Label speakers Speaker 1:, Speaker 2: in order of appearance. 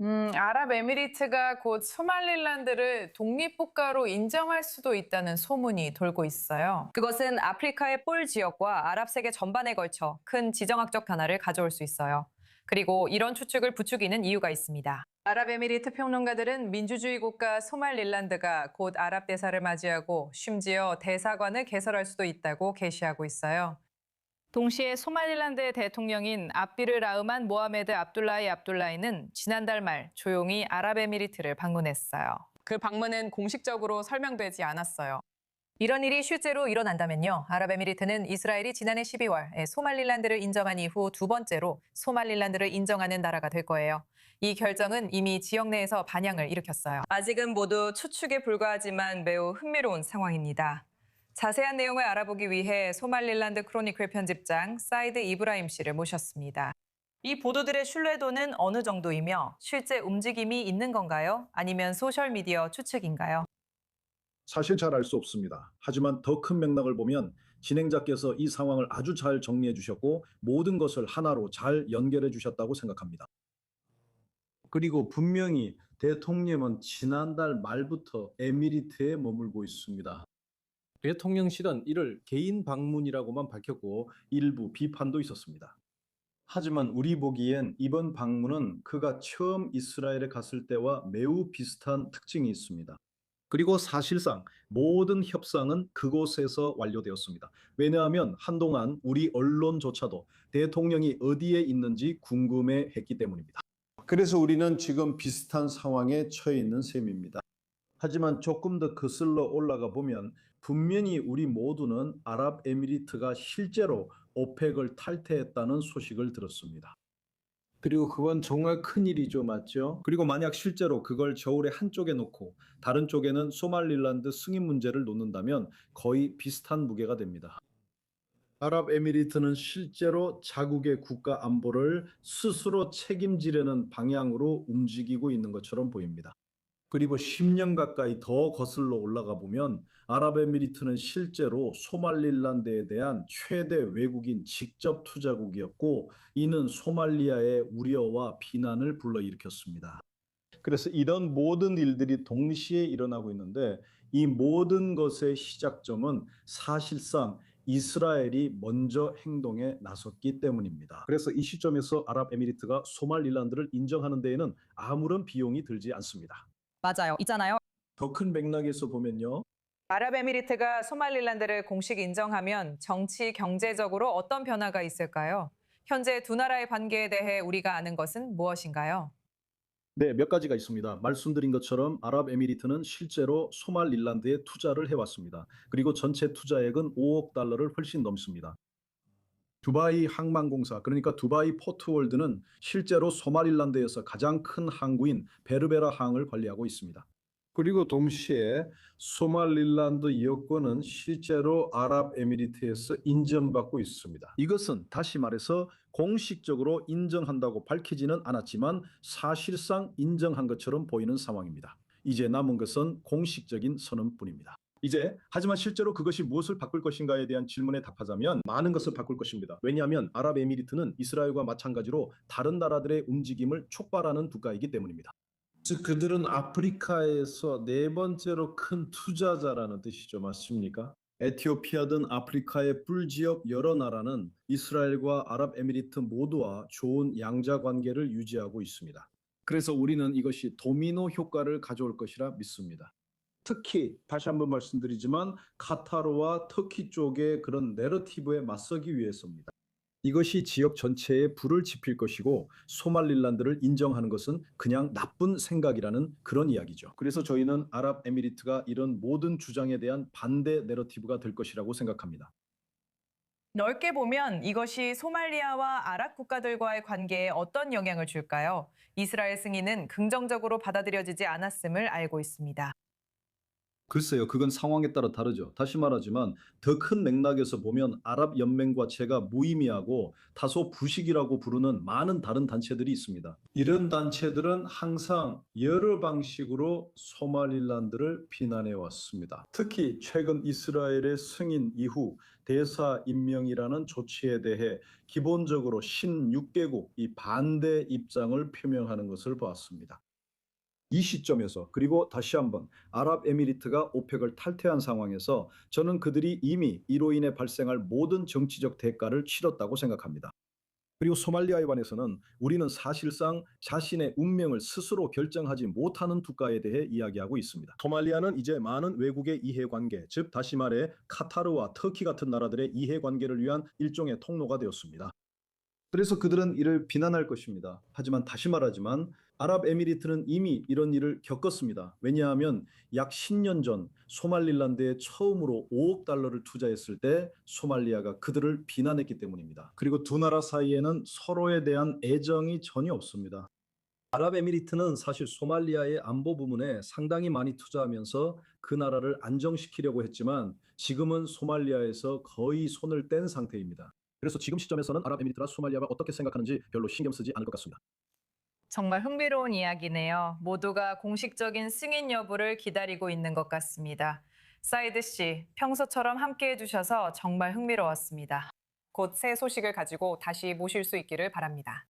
Speaker 1: 아랍에미리트가 곧 소말릴란드를 독립국가로 인정할 수도 있다는 소문이 돌고 있어요.
Speaker 2: 그것은 아프리카의 폴 지역과 아랍 세계 전반에 걸쳐 큰 지정학적 변화를 가져올 수 있어요. 그리고 이런 추측을 부추기는 이유가 있습니다.
Speaker 1: 아랍에미리트 평론가들은 민주주의 국가 소말릴란드가 곧 아랍 대사를 맞이하고 심지어 대사관을 개설할 수도 있다고 게시하고 있어요. 동시에 소말릴란드의 대통령인 압비르 라흐만 모하메드 압둘라히 압둘라히는 지난달 말 조용히 아랍에미리트를 방문했어요. 그 방문은 공식적으로 설명되지 않았어요.
Speaker 2: 이런 일이 실제로 일어난다면요. 아랍에미리트는 이스라엘이 지난해 12월 소말릴란드를 인정한 이후 두 번째로 소말릴란드를 인정하는 나라가 될 거예요. 이 결정은 이미 지역 내에서 반향을 일으켰어요. 아직은 모두 추측에 불과하지만 매우 흥미로운 상황입니다. 자세한 내용을 알아보기 위해 소말릴란드 크로니클 편집장 사이드 이브라임 씨를 모셨습니다. 이 보도들의 신뢰도는 어느 정도이며 실제 움직임이 있는 건가요? 아니면 소셜미디어 추측인가요?
Speaker 3: 사실 잘 알 수 없습니다. 하지만 더 큰 맥락을 보면 진행자께서 이 상황을 아주 잘 정리해 주셨고 모든 것을 하나로 잘 연결해 주셨다고 생각합니다. 그리고 분명히 대통령은 지난달 말부터 에미리트에 머물고 있습니다. 대통령실은 이를 개인 방문이라고만 밝혔고 일부 비판도 있었습니다. 하지만 우리 보기엔 이번 방문은 그가 처음 이스라엘에 갔을 때와 매우 비슷한 특징이 있습니다. 그리고 사실상 모든 협상은 그곳에서 완료되었습니다. 왜냐하면 한동안 우리 언론조차도 대통령이 어디에 있는지 궁금해했기 때문입니다. 그래서 우리는 지금 비슷한 상황에 처해 있는 셈입니다. 하지만 조금 더 거슬러 올라가 보면 분명히 우리 모두는 아랍에미리트가 실제로 오펙을 탈퇴했다는 소식을 들었습니다. 그리고 그건 정말 큰일이죠, 맞죠? 그리고 만약 실제로 그걸 저울의 한쪽에 놓고 다른 쪽에는 소말릴란드 승인 문제를 놓는다면 거의 비슷한 무게가 됩니다. 아랍에미리트는 실제로 자국의 국가 안보를 스스로 책임지려는 방향으로 움직이고 있는 것처럼 보입니다. 그리고 10년 가까이 더 거슬러 올라가 보면 아랍에미리트는 실제로 소말릴란드에 대한 최대 외국인 직접 투자국이었고 이는 소말리아의 우려와 비난을 불러일으켰습니다. 그래서 이런 모든 일들이 동시에 일어나고 있는데 이 모든 것의 시작점은 사실상 이스라엘이 먼저 행동에 나섰기 때문입니다. 그래서 이 시점에서 아랍에미리트가 소말릴란드를 인정하는 데에는 아무런 비용이 들지 않습니다.
Speaker 2: 맞아요. 있잖아요.
Speaker 3: 더 큰 맥락에서 보면요.
Speaker 1: 아랍에미리트가 소말릴란드를 공식 인정하면 정치, 경제적으로 어떤 변화가 있을까요? 현재 두 나라의 관계에 대해 우리가 아는 것은 무엇인가요?
Speaker 3: 네, 몇 가지가 있습니다. 말씀드린 것처럼 아랍에미리트는 실제로 소말릴란드에 투자를 해왔습니다. 그리고 전체 투자액은 5억 달러를 훨씬 넘습니다. 두바이 항만공사, 그러니까 두바이 포트월드는 실제로 소말릴란드에서 가장 큰 항구인 베르베라 항을 관리하고 있습니다. 그리고 동시에 소말릴란드 여권은 실제로 아랍에미리트에서 인정받고 있습니다. 이것은 다시 말해서 공식적으로 인정한다고 밝히지는 않았지만 사실상 인정한 것처럼 보이는 상황입니다. 이제 남은 것은 공식적인 선언뿐입니다. 하지만 실제로 그것이 무엇을 바꿀 것인가에 대한 질문에 답하자면 많은 것을 바꿀 것입니다. 왜냐하면 아랍에미리트는 이스라엘과 마찬가지로 다른 나라들의 움직임을 촉발하는 국가이기 때문입니다. 즉 그들은 아프리카에서 네 번째로 큰 투자자라는 뜻이죠. 맞습니까? 에티오피아 등 아프리카의 뿔지역 여러 나라는 이스라엘과 아랍에미리트 모두와 좋은 양자 관계를 유지하고 있습니다. 그래서 우리는 이것이 도미노 효과를 가져올 것이라 믿습니다. 특히 다시 한번 말씀드리지만 카타르와 터키 쪽의 그런 내러티브에 맞서기 위해서입니다. 이것이 지역 전체에 불을 지필 것이고 소말릴란드를 인정하는 것은 그냥 나쁜 생각이라는 그런 이야기죠. 그래서 저희는 아랍에미리트가 이런 모든 주장에 대한 반대 내러티브가 될 것이라고 생각합니다.
Speaker 1: 넓게 보면 이것이 소말리아와 아랍 국가들과의 관계에 어떤 영향을 줄까요? 이스라엘 승인은 긍정적으로 받아들여지지 않았음을 알고 있습니다.
Speaker 3: 글쎄요, 그건 상황에 따라 다르죠. 다시 말하지만 더 큰 맥락에서 보면 아랍연맹과 제가 무의미하고 다소 부식이라고 부르는 많은 다른 단체들이 있습니다. 이런 단체들은 항상 여러 방식으로 소말릴란드를 비난해 왔습니다. 특히 최근 이스라엘의 승인 이후 대사 임명이라는 조치에 대해 기본적으로 16개국 이 반대 입장을 표명하는 것을 보았습니다. 이 시점에서 그리고 다시 한번 아랍에미리트가 오펙을 탈퇴한 상황에서 저는 그들이 이미 이로 인해 발생할 모든 정치적 대가를 치렀다고 생각합니다. 그리고 소말리아에 관해서는 우리는 사실상 자신의 운명을 스스로 결정하지 못하는 국가에 대해 이야기하고 있습니다. 소말리아는 이제 많은 외국의 이해관계, 즉 다시 말해 카타르와 터키 같은 나라들의 이해관계를 위한 일종의 통로가 되었습니다. 그래서 그들은 이를 비난할 것입니다. 하지만 다시 말하지만 아랍에미리트는 이미 이런 일을 겪었습니다. 왜냐하면 약 10년 전 소말릴란드에 처음으로 5억 달러를 투자했을 때 소말리아가 그들을 비난했기 때문입니다. 그리고 두 나라 사이에는 서로에 대한 애정이 전혀 없습니다. 아랍에미리트는 사실 소말리아의 안보 부문에 상당히 많이 투자하면서 그 나라를 안정시키려고 했지만 지금은 소말리아에서 거의 손을 뗀 상태입니다. 그래서 지금 시점에서는 아랍에미리트가 소말리아가 어떻게 생각하는지 별로 신경 쓰지 않을 것 같습니다.
Speaker 1: 정말 흥미로운 이야기네요. 모두가 공식적인 승인 여부를 기다리고 있는 것 같습니다. 사이드 씨, 평소처럼 함께해 주셔서 정말 흥미로웠습니다. 곧 새 소식을 가지고 다시 모실 수 있기를 바랍니다.